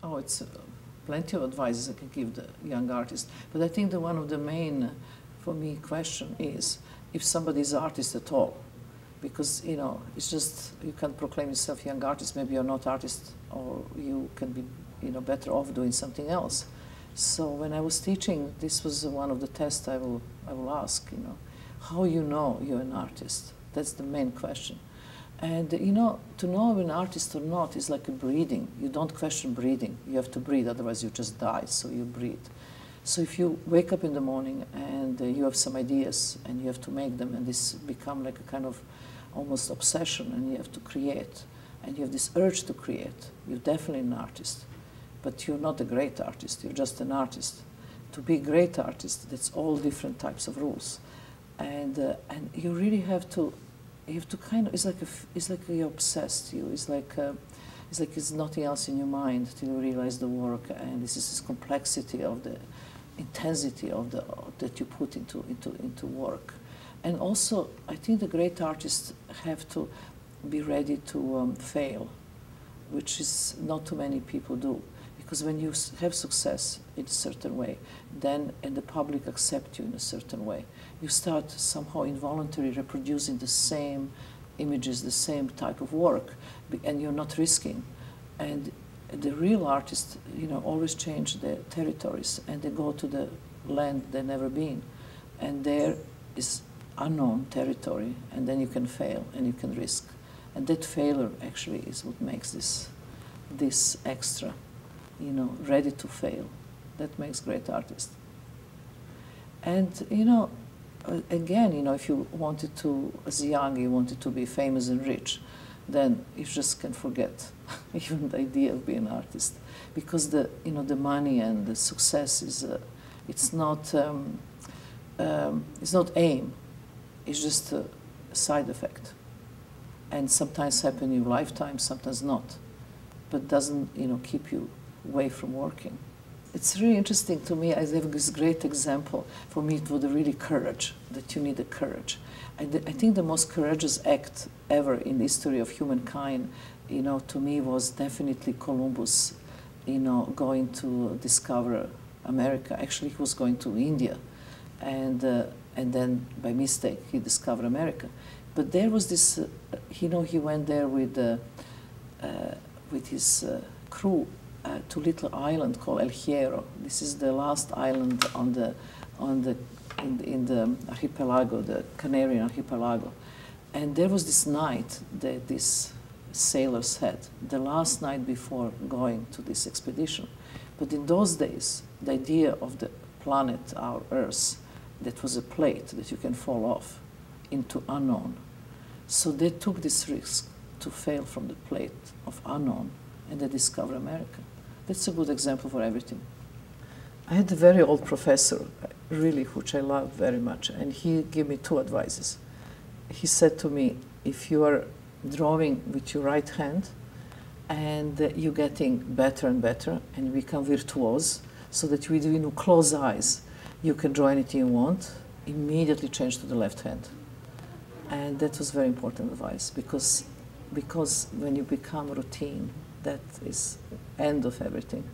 Oh, it's plenty of advices I can give the young artist. But I think that one of the main, for me, question is if somebody is artist at all. Because, you know, it's just, you can't proclaim yourself young artist, maybe you're not artist, or you can be, you know, better off doing something else. So when I was teaching, this was one of the tests I will ask, you know, how you know you're an artist. That's the main question. And, you know, to know if an artist or not is like a breathing. You don't question breathing. You have to breathe, otherwise you just die, so you breathe. So if you wake up in the morning and you have some ideas and you have to make them, and this become like a kind of almost obsession, and you have to create, and you have this urge to create, you're definitely an artist. But you're not a great artist, you're just an artist. To be a great artist, that's all different types of rules. And you really have to kind of, it's like you're obsessed. It's like it's nothing else in your mind till you realize the work, and this is this complexity of the intensity of that you put into work. And also, I think the great artists have to be ready to fail, which is not too many people do. Because when you have success in a certain way, then and the public accept you in a certain way, you start somehow involuntarily reproducing the same images, the same type of work, and you're not risking. And the real artists, you know, always change their territories, and they go to the land they've never been, and there is unknown territory, and then you can fail and you can risk, and that failure actually is what makes this extra, you know, ready to fail. That makes great artists. And, you know, again, you know, if you wanted to, as young, you wanted to be famous and rich, then you just can forget even the idea of being an artist, because the, you know, the money and the success is, it's not aim, it's just a side effect, and sometimes happen in your lifetime, sometimes not, but doesn't, you know, keep you away from working. It's really interesting to me. I have this great example. For me, it was really courage, that you need the courage. I think the most courageous act ever in the history of humankind, you know, to me was definitely Columbus, you know, going to discover America. Actually, he was going to India, and then by mistake he discovered America. But there was this, you know, he went there with his crew to a little island called El Hierro. This is the last island in the archipelago, the Canarian archipelago. And there was this night that these sailors had, the last night before going to this expedition. But in those days, the idea of the planet, our Earth, that was a plate that you can fall off into unknown. So they took this risk to fail from the plate of unknown, and they discovered America. That's a good example for everything. I had a very old professor, really, which I love very much, and he gave me two advices. He said to me, if you are drawing with your right hand, and you're getting better and better, and you become virtuose, so that with you close eyes, you can draw anything you want, immediately change to the left hand. And that was very important advice, because when you become routine, that is end of everything.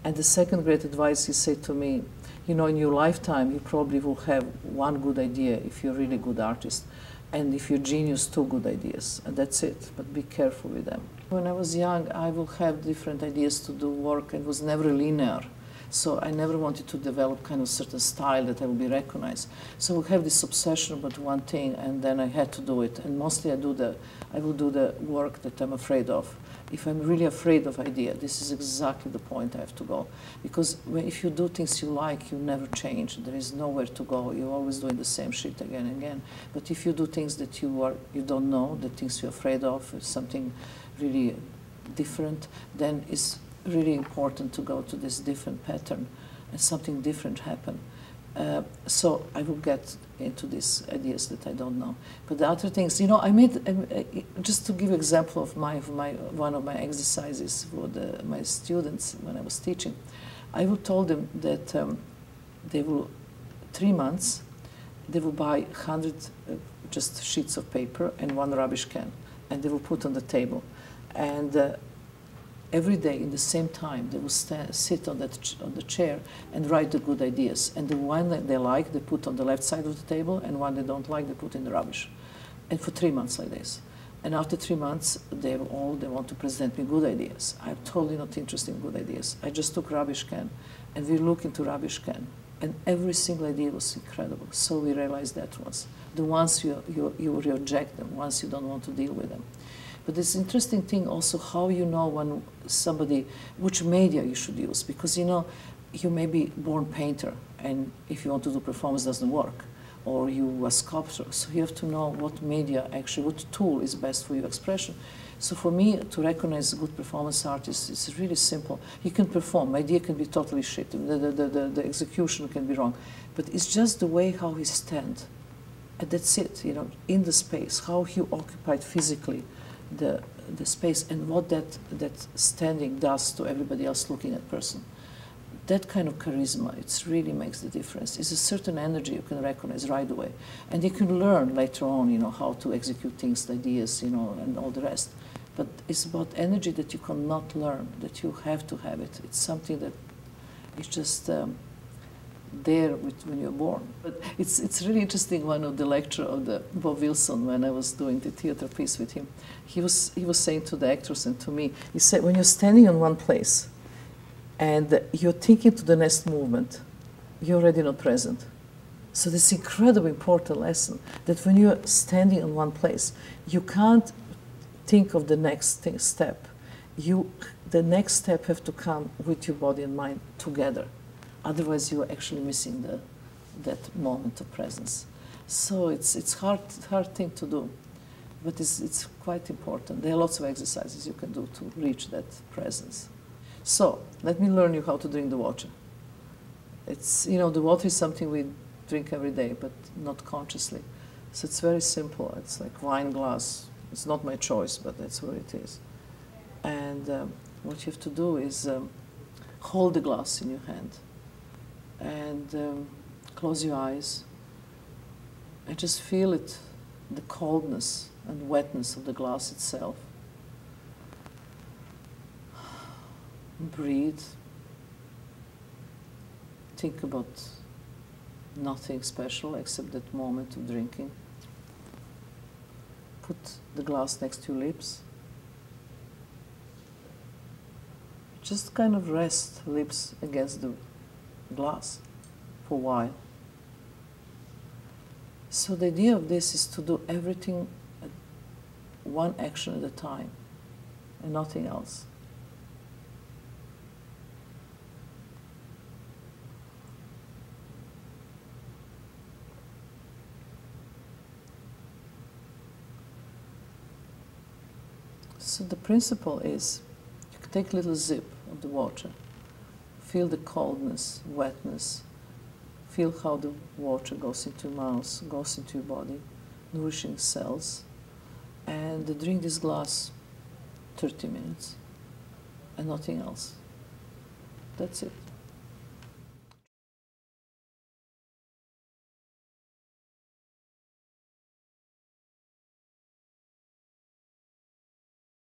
And the second great advice he said to me, you know, in your lifetime, you probably will have one good idea if you're a really good artist, and if you're genius, two good ideas, and that's it, but be careful with them. When I was young, I will have different ideas to do work, and it was never linear. So I never wanted to develop kind of certain style that I will be recognized. So we have this obsession about one thing, and then I had to do it. And mostly I will do the work that I'm afraid of. If I'm really afraid of idea, this is exactly the point I have to go. Because if you do things you like, you never change. There is nowhere to go. You're always doing the same shit again and again. But if you do things that you don't know, the things you're afraid of, something really different, then it's really important to go to this different pattern, and something different happen. So I will get into these ideas that I don't know. But the other things, you know, I made, just to give an example of one of my exercises for my students when I was teaching, I would told them that they will, 3 months, they will buy 100 just sheets of paper and one rubbish can, and they will put on the table. And every day in the same time, they will sit on the chair and write the good ideas. And the one that they like, they put on the left side of the table, and one they don't like, they put in the rubbish. And for 3 months like this. And after 3 months, they want to present me good ideas. I'm totally not interested in good ideas. I just took rubbish can, and we look into rubbish can. And every single idea was incredible. So we realized that was the ones you reject them, once you don't want to deal with them. But it's interesting thing also how you know when somebody, which media you should use, because you know, you may be born painter, and if you want to do performance, it doesn't work, or you a sculptor. So you have to know what media actually, what tool is best for your expression. So for me, to recognize a good performance artist is really simple. He can perform, my idea can be totally shit, the execution can be wrong, but it's just the way how he stands. And that's it, you know, in the space, how he occupied physically the space, and what that standing does to everybody else looking at person. That kind of charisma, it really makes the difference. It's a certain energy you can recognize right away. And you can learn later on, you know, how to execute things, ideas, you know, and all the rest. But it's about energy that you cannot learn, that you have to have it. It's something that is just there when you're born. But it's really interesting, one of the lecture of the Bob Wilson, when I was doing the theater piece with him, he was saying to the actors and to me, he said, when you're standing in one place and you're thinking to the next movement, you're already not present. So this incredibly important lesson, that when you're standing in one place, you can't think of the next step. The next step have to come with your body and mind together. Otherwise, you're actually missing that moment of presence. So it's hard thing to do, but it's quite important. There are lots of exercises you can do to reach that presence. So let me learn you how to drink the water. It's, you know, the water is something we drink every day, but not consciously. So it's very simple. It's like wine glass. It's not my choice, but that's what it is. And what you have to do is hold the glass in your hand and close your eyes and just feel it, the coldness and wetness of the glass itself. Breathe. Think about nothing special except that moment of drinking. Put the glass next to your lips. Just kind of rest lips against the glass for a while. So the idea of this is to do everything one action at a time and nothing else. So the principle is, you can take a little sip of the water, feel the coldness, wetness, feel how the water goes into your mouth, goes into your body, nourishing cells, and drink this glass 30 minutes and nothing else. That's it.